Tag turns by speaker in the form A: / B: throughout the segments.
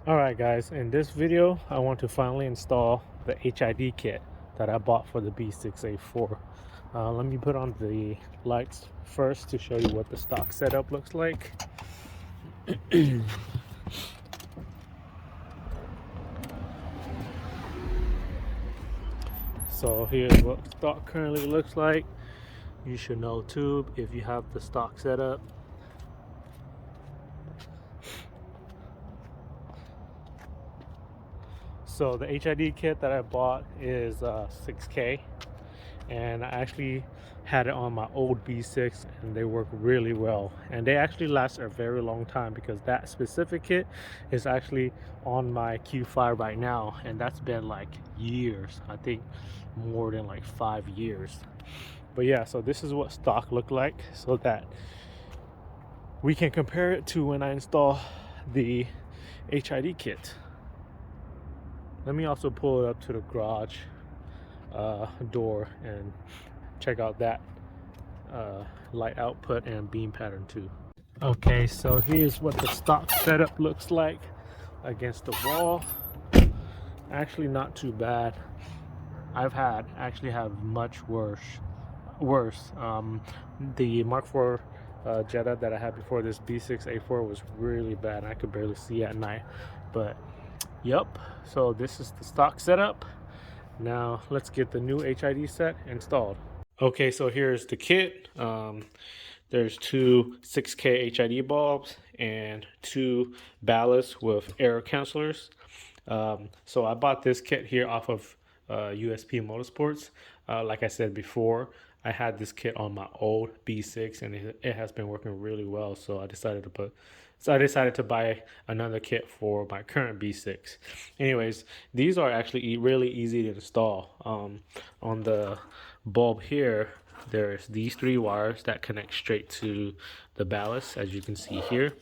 A: Alright guys, in this video I want to finally install the HID kit that I bought for the B6 A4. Let me put on the lights first to show you what the stock setup looks like. So here's what stock currently looks like. You should know too if you have the stock setup. So the HID kit that I bought is 6K, and I actually had it on my old B6 and they work really well, and they actually last a very long time because that specific kit is actually on my Q5 right now, and that's been like years. I think more than like 5 years. But yeah, so this is what stock looked like so that we can compare it to when I install the HID kit. Let me also pull it up to the garage door and check out that light output and beam pattern too. Okay, so here's what the stock setup looks like against the wall. Actually not too bad. I've actually have much worse. The Mark IV Jetta that I had before this B6 A4 was really bad. I could barely see at night. But yep, so this is the stock setup. Now let's get the new HID set installed. Okay, so here's the kit. There's two 6K HID bulbs and two ballasts with error cancelers. So I bought this kit here off of USP Motorsports. Like I said before, I had this kit on my old B6 and it has been working really well. So I decided to buy another kit for my current B6. Anyways, these are actually really easy to install. On the bulb here, there's these three wires that connect straight to the ballast, as you can see here,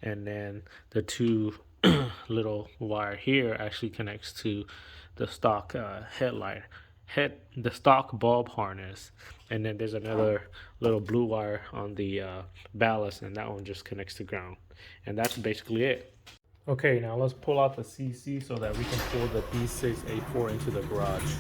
A: and then the two little wire here actually connects to the stock the stock bulb harness, and then there's another little blue wire on the ballast, and that one just connects to ground, and that's basically it. Okay, now let's pull out the CC so that we can pull the B6 A4 into the garage.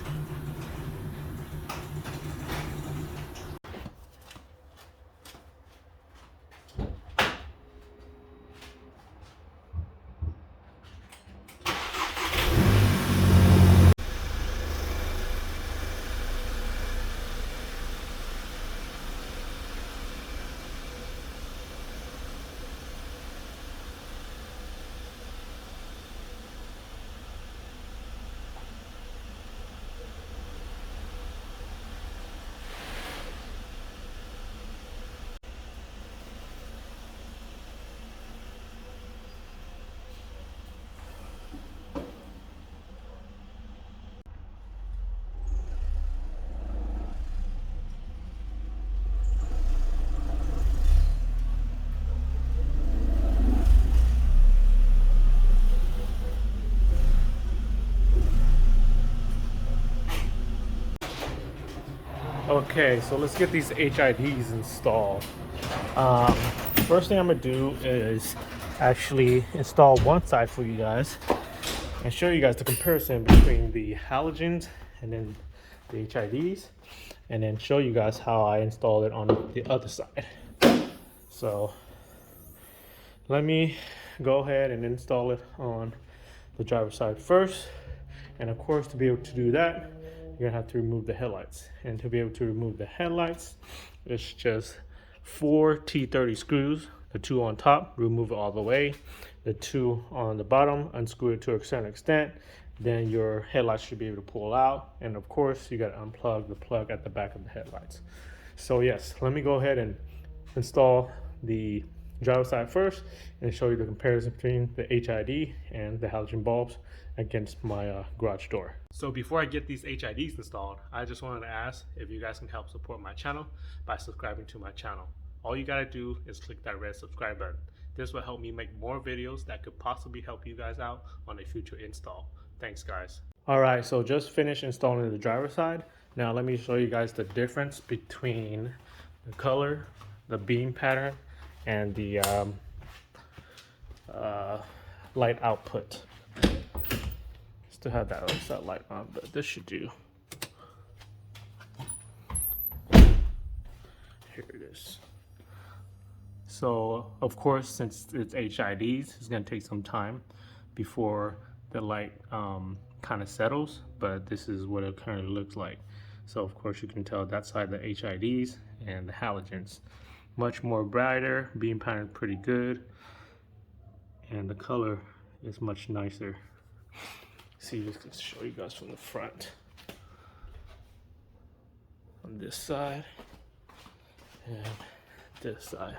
A: Okay, so let's get these HIDs installed. Um, First thing I'm gonna do is actually install one side for you guys and show you guys the comparison between the halogens and then the HIDs, and then show you guys how I installed it on the other side. So let me go ahead and install it on the driver's side first. And of course, to be able to do that, you're gonna have to remove the headlights. And to be able to remove the headlights, it's just 4 T30 screws. The two on top, remove it all the way. The two on the bottom, unscrew it to a certain extent. Then your headlights should be able to pull out. And of course, you gotta unplug the plug at the back of the headlights. So yes, let me go ahead and install the driver's side first and show you the comparison between the HID and the halogen bulbs against my garage door. So before I get these HIDs installed, I just wanted to ask if you guys can help support my channel by subscribing to my channel. All you gotta do is click that red subscribe button. This will help me make more videos that could possibly help you guys out on a future install. Thanks guys. Alright, so just finished installing the driver's side. Now let me show you guys the difference between the color, the beam pattern, and the light output. Still have that other side light on, but this should do. Here it is. So of course, since it's HIDs, it's gonna take some time before the light kind of settles, but this is what it currently looks like. So of course you can tell that side the HIDs and the halogens. Much more brighter, beam pattern pretty good, and the color is much nicer. See, just to show you guys from the front. On this side and this side.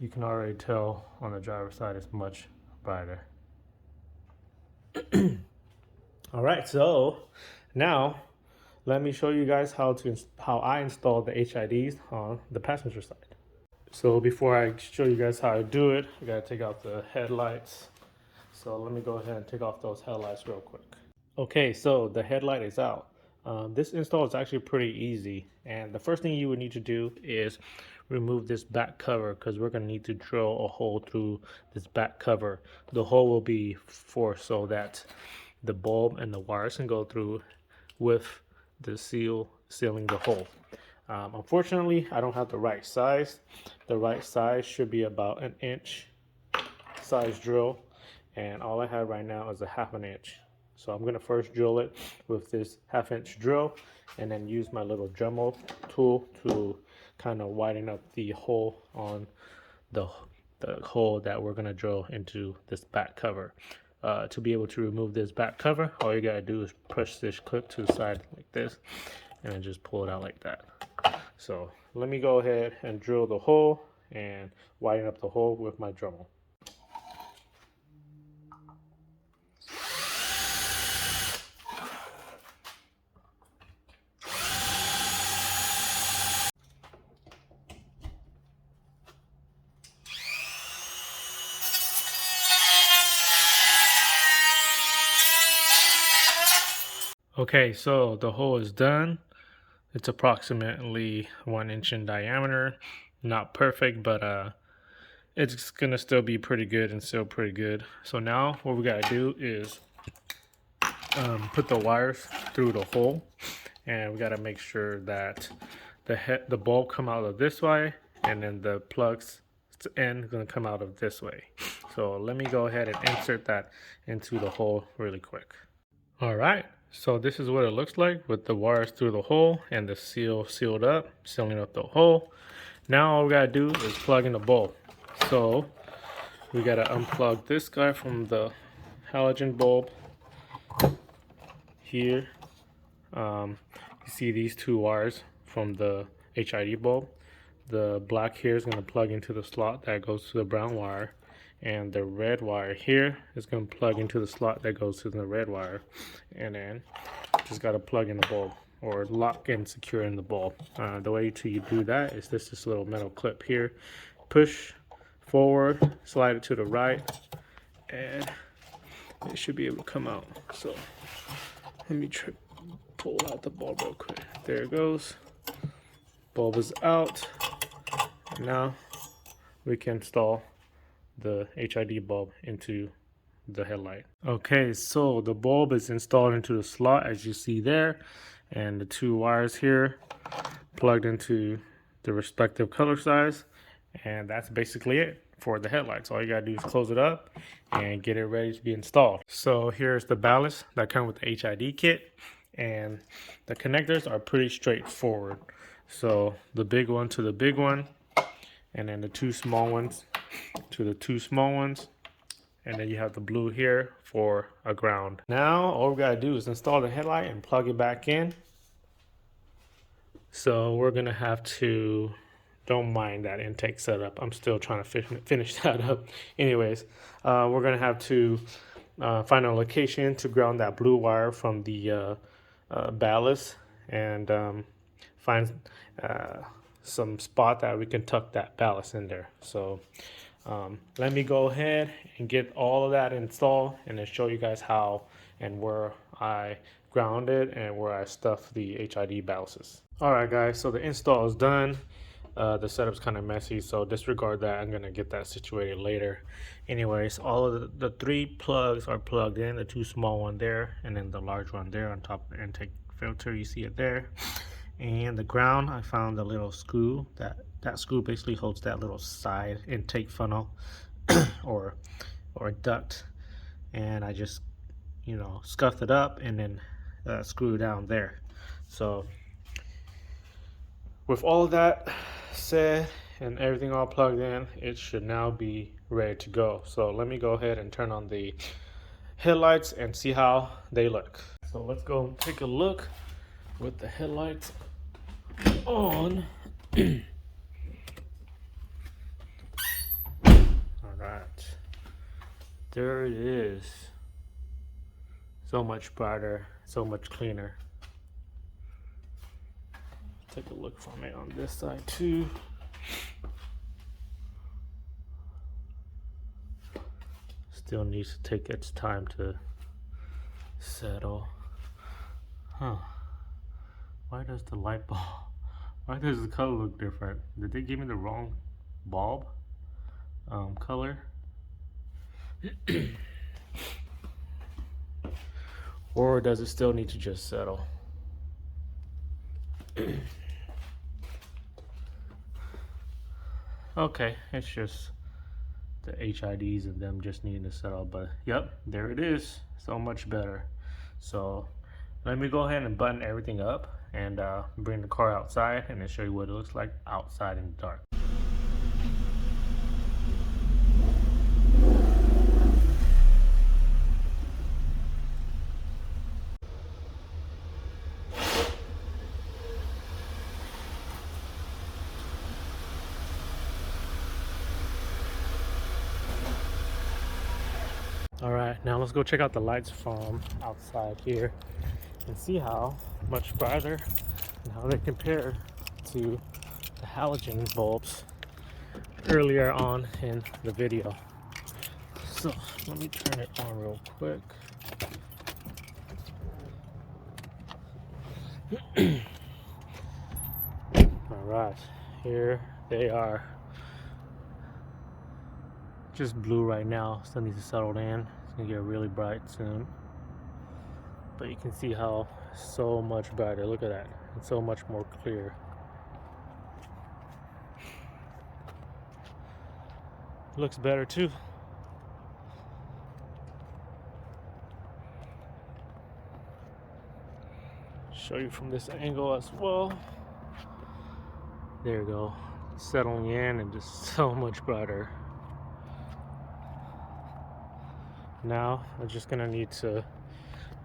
A: You can already tell on the driver's side it's much brighter. All right, so now let me show you guys how I install the HIDs on the passenger side. So before I show you guys how I do it, I gotta take out the headlights. So let me go ahead and take off those headlights real quick. Okay, so the headlight is out. This install is actually pretty easy, and the first thing you would need to do is remove this back cover, because we're going to need to drill a hole through this back cover. The hole will be so that the bulb and the wires can go through with the sealing the hole. Unfortunately, I don't have the right size. The right size should be about an inch size drill, and all I have right now is a 1/2 inch. So I'm going to first drill it with this 1/2 inch drill, and then use my little Dremel tool to kind of widen up the hole on the hole that we're going to drill into this back cover. To be able to remove this back cover, all you got to do is push this clip to the side like this, and then just pull it out like that. So let me go ahead and drill the hole and widen up the hole with my Dremel. Okay, so the hole is done. It's approximately 1 inch in diameter. Not perfect, but it's gonna still be pretty good and still pretty good. So now what we gotta do is put the wires through the hole, and we gotta make sure that the bulb come out of this way, and then the plugs end gonna come out of this way. So let me go ahead and insert that into the hole really quick. All right. So this is what it looks like with the wires through the hole and the sealing up the hole. Now all we gotta do is plug in the bulb. So we gotta unplug this guy from the halogen bulb here. You see these two wires from the HID bulb. The black here is gonna plug into the slot that goes to the brown wire, and the red wire here is going to plug into the slot that goes to the red wire, and then just got to plug in the bulb or lock and secure in the bulb. The way you do that is this little metal clip here. Push forward, slide it to the right, and it should be able to come out. So let me pull out the bulb real quick. There it goes. Bulb is out. Now we can install the HID bulb into the headlight. Okay, so the bulb is installed into the slot as you see there, and the two wires here plugged into the respective color size, and that's basically it for the headlights. All you gotta do is close it up and get it ready to be installed. So here's the ballast that comes with the HID kit, and the connectors are pretty straightforward. So the big one to the big one, and then the two small ones to the two small ones, and then you have the blue here for a ground. Now all we gotta do is install the headlight and plug it back in. So we're gonna have to, don't mind that intake setup, I'm still trying to finish that up. Anyways, we're gonna have to find a location to ground that blue wire from the ballast, and find some spot that we can tuck that ballast in there. So let me go ahead and get all of that installed, and then show you guys how and where I ground it and where I stuff the HID ballasts. All right guys, so the install is done. The setup's kind of messy, so disregard that. I'm gonna get that situated later. Anyways, all of the three plugs are plugged in, the two small one there and then the large one there on top of the intake filter. You see it there. And the ground, I found a little screw. That screw basically holds that little side intake funnel or duct, and I just, you know, scuffed it up and then screw down there. So with all of that said and everything all plugged in, it should now be ready to go. So let me go ahead and turn on the headlights and see how they look. So let's go take a look with the headlights on. All right, there it is. So much brighter, so much cleaner. Take a look from it on this side too. Still needs to take its time to settle. Huh. Why does the light bulb, why does the color look different? Did they give me the wrong bulb color? Or does it still need to just settle? Okay, it's just the HIDs and them just needing to settle, but yep, there it is. So much better. So let me go ahead and button everything up and bring the car outside and then show you what it looks like outside in the dark. All right, now let's go check out the lights from outside here and see how much brighter and how they compare to the halogen bulbs earlier on in the video. So let me turn it on real quick. All right, here they are. Just blue right now, still needs to settle in. It's gonna get really bright soon. But you can see how so much brighter. Look at that. It's so much more clear. Looks better too. Show you from this angle as well. There you go. Settling in and just so much brighter. Now I'm just gonna need to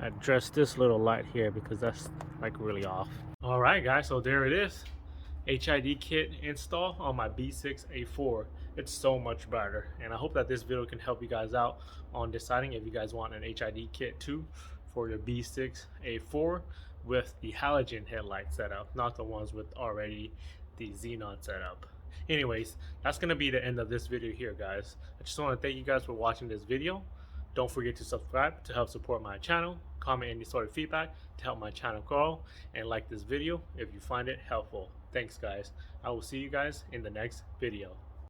A: address this little light here because that's like really off. All right guys, so there it is. HID kit install on my B6 A4. It's so much brighter, and I hope that this video can help you guys out on deciding if you guys want an HID kit too for your B6 A4 with the halogen headlight setup, not the ones with already the xenon setup. Anyways, that's gonna be the end of this video here, guys. I just want to thank you guys for watching this video. Don't forget to subscribe to help support my channel, comment any sort of feedback to help my channel grow, and like this video if you find it helpful. Thanks guys. I will see you guys in the next video.